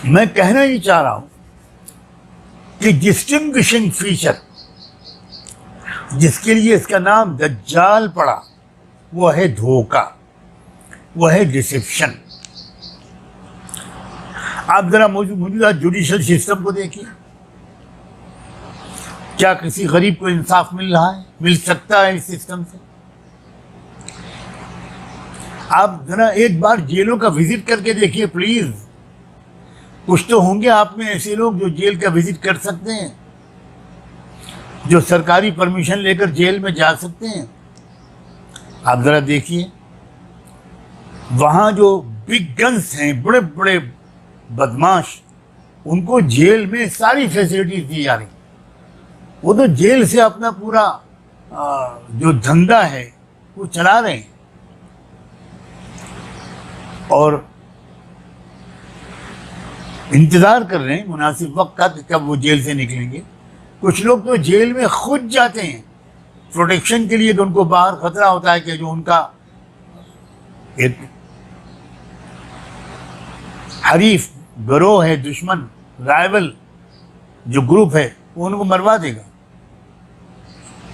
मैं कहना ही चाह रहा हूं कि डिस्टिंग्विशिंग फीचर जिसके लिए इसका नाम दज्जाल पड़ा वो है धोखा, वो है डिसेप्शन। आप जरा मौजूदा जुडिशल सिस्टम को देखिए, क्या किसी गरीब को इंसाफ मिल रहा है, मिल सकता है इस सिस्टम से? आप जरा एक बार जेलों का विजिट करके देखिए प्लीज। कुछ तो होंगे आप में ऐसे लोग जो जेल का विजिट कर सकते हैं, जो सरकारी परमिशन लेकर जेल में जा सकते हैं। आप जरा देखिए, वहां जो बिग गन्स हैं, बड़े बड़े बदमाश, उनको जेल में सारी फैसिलिटीज दी जा रही। वो तो जेल से अपना पूरा जो धंधा है वो चला रहे हैं और इंतजार कर रहे हैं मुनासिब वक्त का कि कब वो जेल से निकलेंगे। कुछ लोग तो जेल में खुद जाते हैं प्रोटेक्शन के लिए, तो उनको बाहर खतरा होता है कि जो उनका एक हरीफ गिरोह है, दुश्मन, राइवल जो ग्रुप है, वो उनको मरवा देगा।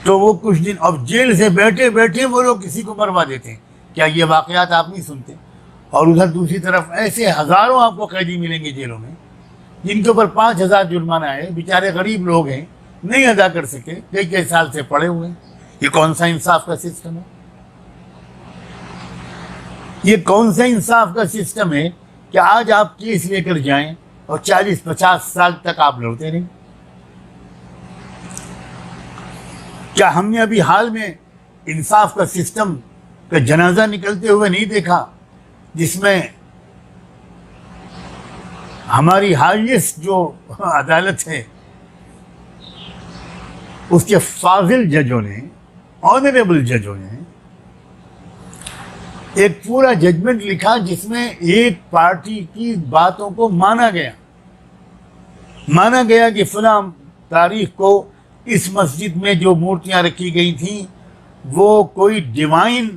तो वो कुछ दिन अब जेल से बैठे बैठे वो लोग किसी को मरवा देते हैं। क्या ये वाकयात आप नहीं सुनते? और उधर दूसरी तरफ ऐसे हजारों आपको कैदी मिलेंगे जेलों में जिनके ऊपर 5,000 जुर्माना है, बेचारे गरीब लोग हैं, नहीं अदा कर सके, कई कई साल से पड़े हुए हैं। ये कौन सा इंसाफ का सिस्टम है? ये कौन सा इंसाफ का सिस्टम है कि आज आप केस लेकर जाएं और 40-50 साल तक आप लड़ते रहें? क्या हमने अभी हाल में इंसाफ का सिस्टम का जनाजा निकलते हुए नहीं देखा, जिसमें हमारी हाईएस्ट जो अदालत है उसके फाजिल जजों ने, ऑनरेबल जजों ने एक पूरा जजमेंट लिखा जिसमें एक पार्टी की बातों को माना गया कि फलां तारीख को इस मस्जिद में जो मूर्तियां रखी गई थीं वो कोई डिवाइन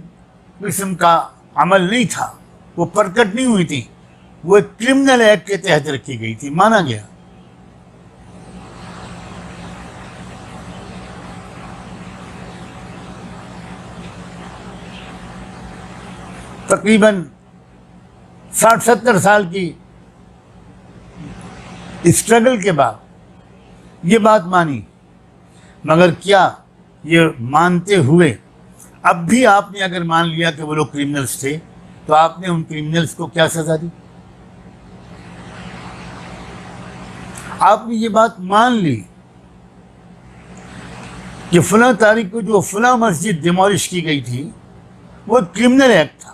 किस्म का अमल नहीं था, वो प्रकट नहीं हुई थी, वो एक क्रिमिनल एक्ट के तहत रखी गई थी, माना गया। तकरीबन 60-70 साल की स्ट्रगल के बाद ये बात मानी, मगर क्या ये मानते हुए अब भी आपने अगर मान लिया कि वो लोग क्रिमिनल्स थे, तो आपने उन क्रिमिनल्स को क्या सजा दी? आपने ये बात मान ली कि फलां तारीख को जो फलां मस्जिद डिमोलिश की गई थी वो क्रिमिनल एक्ट था,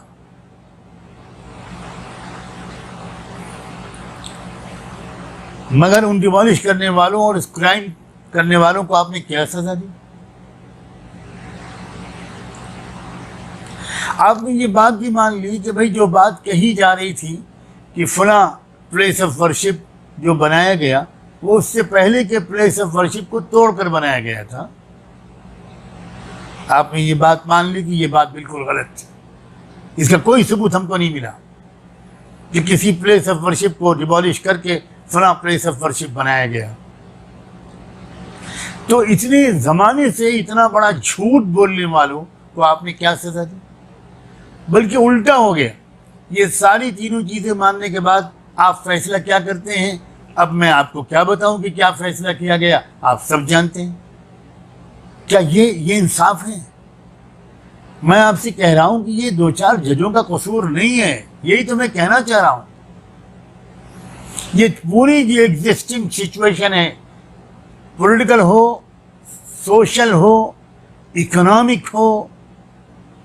मगर उन डिमोलिश करने वालों और इस क्राइम करने वालों को आपने क्या सजा दी? आपने ये बात भी मान ली कि भाई जो बात कही जा रही थी कि फलां प्लेस ऑफ वर्शिप जो बनाया गया वो उससे पहले के प्लेस ऑफ वर्शिप को तोड़कर बनाया गया था। आपने ये बात मान ली कि ये बात बिल्कुल गलत थी। इसका कोई सबूत हमको नहीं मिला कि किसी प्लेस ऑफ वर्शिप को डिमोलिश करके फलां प्लेस ऑफ वर्शिप बनाया गया। तो इतने ज़माने से इतना बड़ा झूठ बोलने वालों को आपने क्या सजा दी? बल्कि उल्टा हो गया। ये सारी तीनों चीज़ें मानने के बाद आप फैसला क्या करते हैं? अब मैं आपको क्या बताऊं कि क्या फैसला किया गया, आप सब जानते हैं। क्या ये इंसाफ है? मैं आपसे कह रहा हूं कि ये 2-4 जजों का कसूर नहीं है, यही तो मैं कहना चाह रहा हूं। ये पूरी जो एग्जिस्टिंग सिचुएशन है, पॉलिटिकल हो, सोशल हो, इकोनॉमिक हो,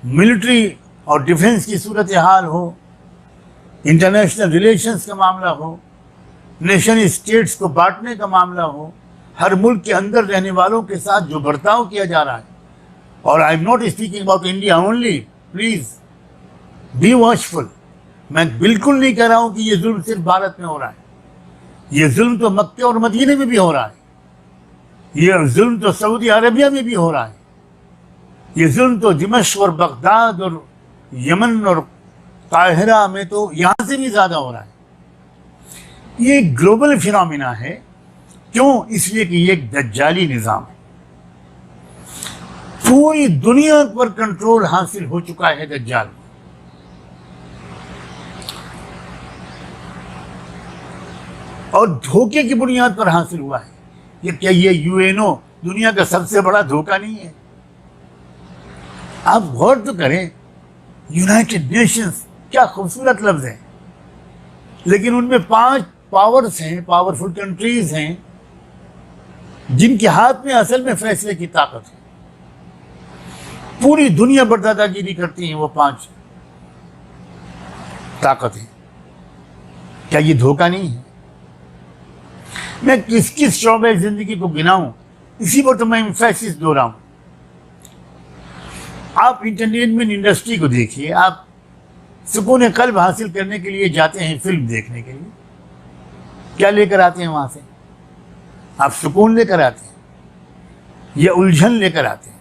मिलिट्री और डिफेंस की सूरत हाल हो, इंटरनेशनल रिलेशंस का मामला हो, नेशन स्टेट्स को बांटने का मामला हो, हर मुल्क के अंदर रहने वालों के साथ जो बर्ताव किया जा रहा है, और I am not speaking about India only, please be watchful. मैं बिल्कुल नहीं कह रहा हूं कि ये जुल्म सिर्फ भारत में हो रहा है, ये जुल्म तो मक्के और मदीने में भी हो रहा है, ये जुल्म तो सऊदी अरबिया में भी हो रहा है, ये जुल्म तो दिमश्क और बगदाद और यमन और काहिरा में तो यहाँ से भी ज़्यादा हो रहा है। ये ग्लोबल फिनोमिना है। क्यों? इसलिए कि ये एक दज्जाली निज़ाम है। पूरी दुनिया पर कंट्रोल हासिल हो चुका है दज्जाल, और धोखे की बुनियाद पर हासिल हुआ है। ये क्या ये यूएनओ दुनिया का सबसे बड़ा धोखा नहीं है? आप गौर तो करें, यूनाइटेड नेशंस क्या खूबसूरत लफ्ज है, लेकिन उनमें 5 पावर्स हैं, पावरफुल कंट्रीज हैं, जिनके हाथ में असल में फैसले की ताकत है। पूरी दुनिया पर दादागिरी करती हैं वो 5 ताकतें। क्या ये धोखा नहीं है? मैं किस किस शोबे जिंदगी को गिनाऊं, इसी पर तो मैं एम्फेसिस दो रहा हूं। आप इंटरटेनमेंट इंडस्ट्री को देखिए, आप सुकून कल्ब हासिल करने के लिए जाते हैं फिल्म देखने के लिए, क्या लेकर आते हैं वहां से? आप सुकून लेकर आते हैं या उलझन लेकर आते हैं,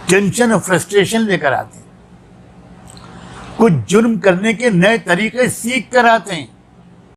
टेंशन और फ्रस्ट्रेशन लेकर आते हैं, कुछ जुर्म करने के नए तरीके सीख कर आते हैं।